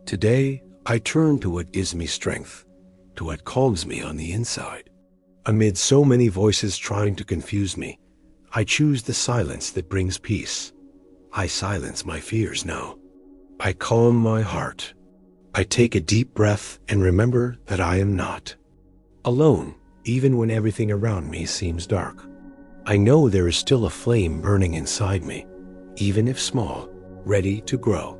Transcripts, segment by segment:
Today, I turn to what gives me strength, to what calms me on the inside. Amid so many voices trying to confuse me, I choose the silence that brings peace. I silence my fears now. I calm my heart. I take a deep breath and remember that I am not alone, even when everything around me seems dark. I know there is still a flame burning inside me, even if small, ready to grow.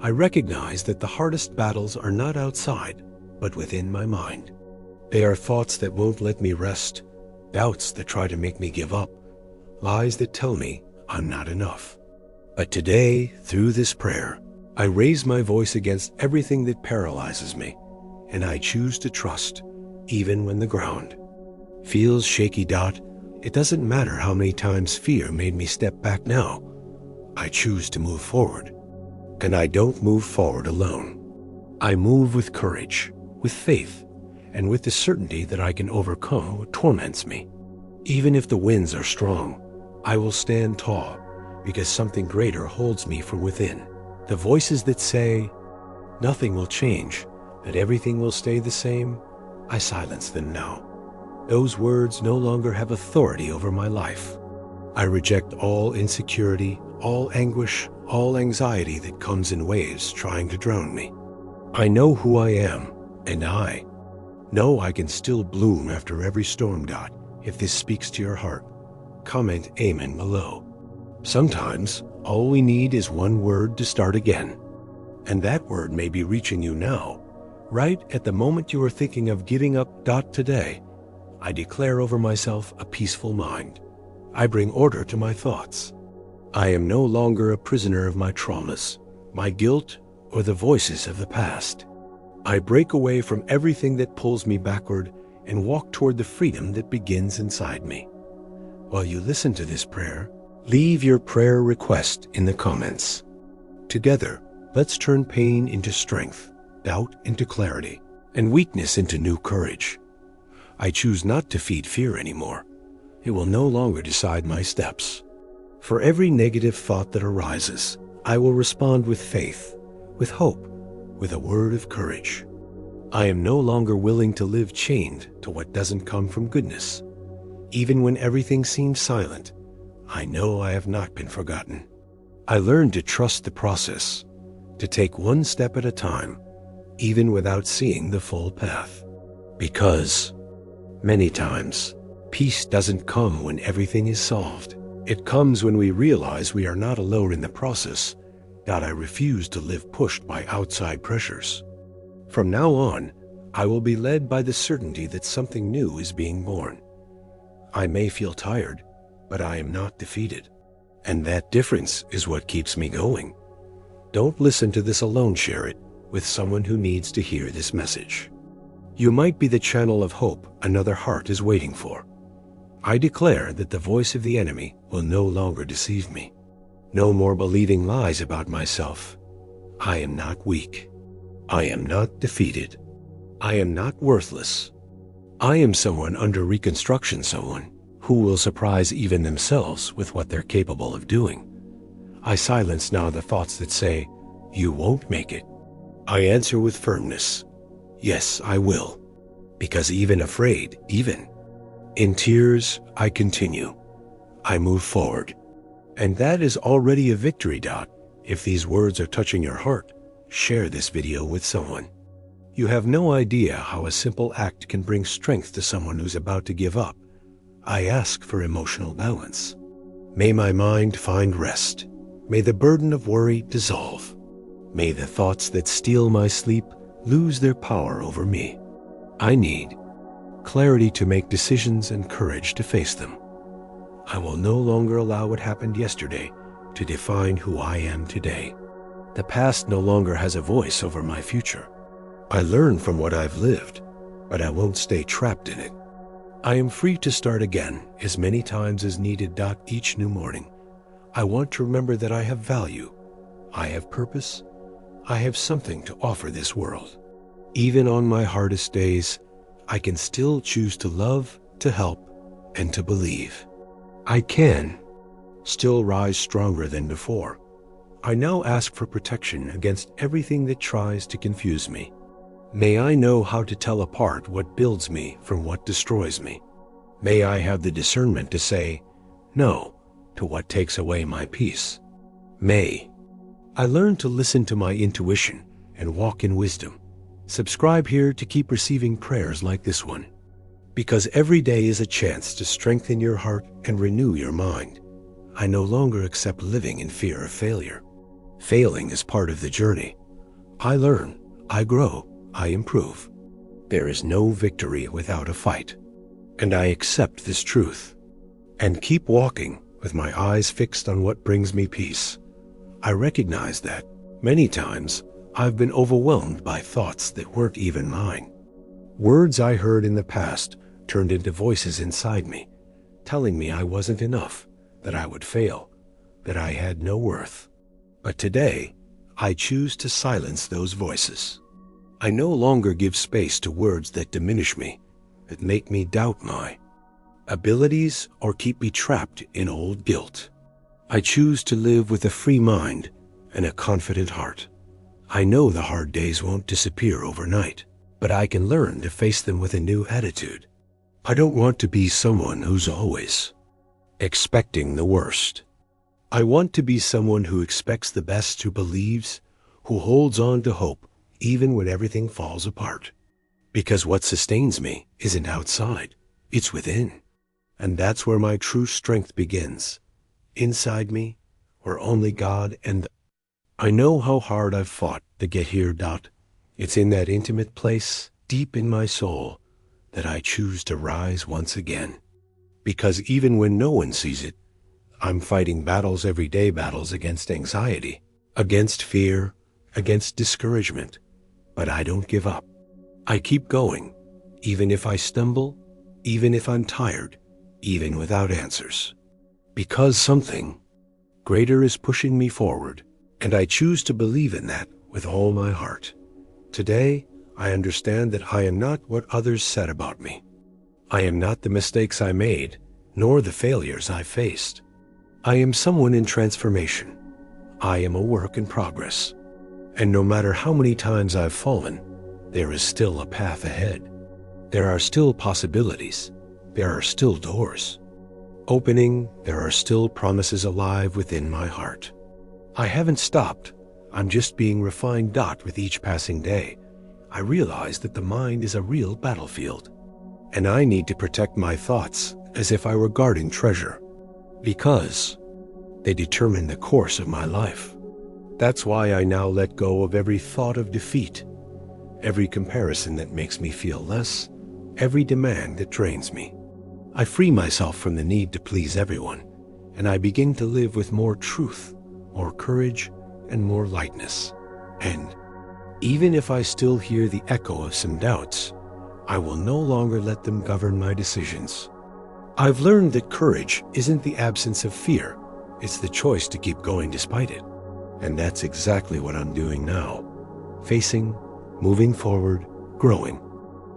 I recognize that the hardest battles are not outside, but within my mind. They are thoughts that won't let me rest, doubts that try to make me give up, lies that tell me I'm not enough. But today, through this prayer, I raise my voice against everything that paralyzes me, and I choose to trust, even when the ground feels shaky. It doesn't matter how many times fear made me step back now. I choose to move forward. And I don't move forward alone. I move with courage, with faith, and with the certainty that I can overcome what torments me. Even if the winds are strong, I will stand tall because something greater holds me from within. The voices that say, nothing will change, that everything will stay the same, I silence them now. Those words no longer have authority over my life. I reject all insecurity, all anguish, all anxiety that comes in waves trying to drown me. I know who I am, and I know I can still bloom after every storm. If this speaks to your heart, comment Amen below. Sometimes, all we need is one word to start again. And that word may be reaching you now, right at the moment you are thinking of giving up. Today, I declare over myself a peaceful mind. I bring order to my thoughts. I am no longer a prisoner of my traumas, my guilt, or the voices of the past. I break away from everything that pulls me backward and walk toward the freedom that begins inside me. While you listen to this prayer, leave your prayer request in the comments. Together, let's turn pain into strength, doubt into clarity, and weakness into new courage. I choose not to feed fear anymore. It will no longer decide my steps. For every negative thought that arises, I will respond with faith, with hope, with a word of courage. I am no longer willing to live chained to what doesn't come from goodness. Even when everything seems silent, I know I have not been forgotten. I learned to trust the process, to take one step at a time, even without seeing the full path. Because many times, peace doesn't come when everything is solved. It comes when we realize we are not alone in the process. I refuse to live pushed by outside pressures. From now on, I will be led by the certainty that something new is being born. I may feel tired, but I am not defeated. And that difference is what keeps me going. Don't listen to this alone. Share it with someone who needs to hear this message. You might be the channel of hope another heart is waiting for. I declare that the voice of the enemy will no longer deceive me. No more believing lies about myself. I am not weak. I am not defeated. I am not worthless. I am someone under reconstruction, someone who will surprise even themselves with what they're capable of doing. I silence now the thoughts that say, you won't make it. I answer with firmness, yes, I will. Because even afraid, even in tears, I continue. I move forward. And that is already a victory. If these words are touching your heart, share this video with someone. You have no idea how a simple act can bring strength to someone who's about to give up. I ask for emotional balance. May my mind find rest. May the burden of worry dissolve. May the thoughts that steal my sleep lose their power over me. I need clarity to make decisions and courage to face them. I will no longer allow what happened yesterday to define who I am today. The past no longer has a voice over my future. I learn from what I've lived, but I won't stay trapped in it. I am free to start again as many times as needed. Each new morning, I want to remember that I have value, I have purpose, I have something to offer this world. Even on my hardest days, I can still choose to love, to help, and to believe. I can still rise stronger than before. I now ask for protection against everything that tries to confuse me. May I know how to tell apart what builds me from what destroys me. May I have the discernment to say no to what takes away my peace. May I learn to listen to my intuition and walk in wisdom. Subscribe here to keep receiving prayers like this one, because every day is a chance to strengthen your heart and renew your mind. I no longer accept living in fear of failure. Failing is part of the journey. I learn, I grow, I improve. There is no victory without a fight. And I accept this truth and keep walking with my eyes fixed on what brings me peace. I recognize that many times I've been overwhelmed by thoughts that weren't even mine. Words I heard in the past turned into voices inside me, telling me I wasn't enough, that I would fail, that I had no worth. But today, I choose to silence those voices. I no longer give space to words that diminish me, that make me doubt my abilities or keep me trapped in old guilt. I choose to live with a free mind and a confident heart. I know the hard days won't disappear overnight, but I can learn to face them with a new attitude. I don't want to be someone who's always expecting the worst. I want to be someone who expects the best, who believes, who holds on to hope even when everything falls apart. Because what sustains me isn't outside, it's within. And that's where my true strength begins. Inside me, where only God and I know how hard I've fought to get here. It's in that intimate place, deep in my soul, that I choose to rise once again. Because even when no one sees it, I'm fighting battles every day, battles against anxiety, against fear, against discouragement. But I don't give up. I keep going, even if I stumble, even if I'm tired, even without answers. Because something greater is pushing me forward, and I choose to believe in that with all my heart. Today, I understand that I am not what others said about me. I am not the mistakes I made, nor the failures I faced. I am someone in transformation. I am a work in progress. And no matter how many times I've fallen, there is still a path ahead. There are still possibilities. There are still doors opening. There are still promises alive within my heart. I haven't stopped. I'm just being refined. With each passing day, I realize that the mind is a real battlefield, and I need to protect my thoughts as if I were guarding treasure, because they determine the course of my life. That's why I now let go of every thought of defeat, every comparison that makes me feel less, every demand that drains me. I free myself from the need to please everyone, and I begin to live with more truth, more courage, and more lightness. And even if I still hear the echo of some doubts, I will no longer let them govern my decisions. I've learned that courage isn't the absence of fear, it's the choice to keep going despite it. And that's exactly what I'm doing now. Facing, moving forward, growing.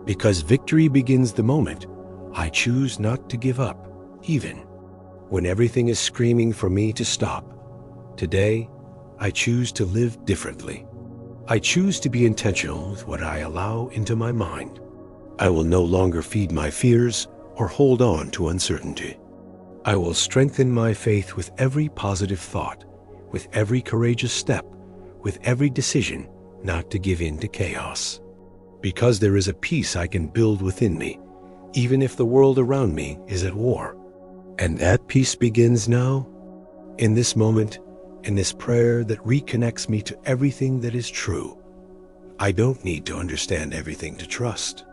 Because victory begins the moment I choose not to give up, even when everything is screaming for me to stop. Today, I choose to live differently. I choose to be intentional with what I allow into my mind. I will no longer feed my fears or hold on to uncertainty. I will strengthen my faith with every positive thought, with every courageous step, with every decision not to give in to chaos. Because there is a peace I can build within me, even if the world around me is at war. And that peace begins now, in this moment, in this prayer that reconnects me to everything that is true. I don't need to understand everything to trust.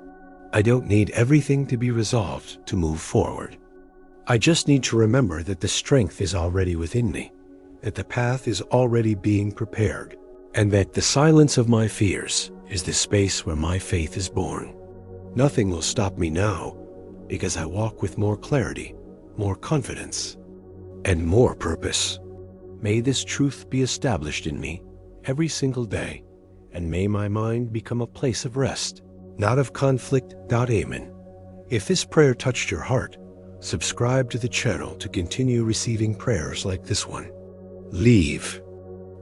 I don't need everything to be resolved to move forward. I just need to remember that the strength is already within me, that the path is already being prepared, and that the silence of my fears is the space where my faith is born. Nothing will stop me now, because I walk with more clarity, more confidence, and more purpose. May this truth be established in me every single day, and may my mind become a place of rest, not of conflict. Amen. If this prayer touched your heart, subscribe to the channel to continue receiving prayers like this one. Leave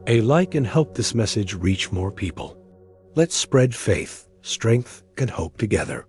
A like can help this message reach more people. Let's spread faith, strength, and hope together.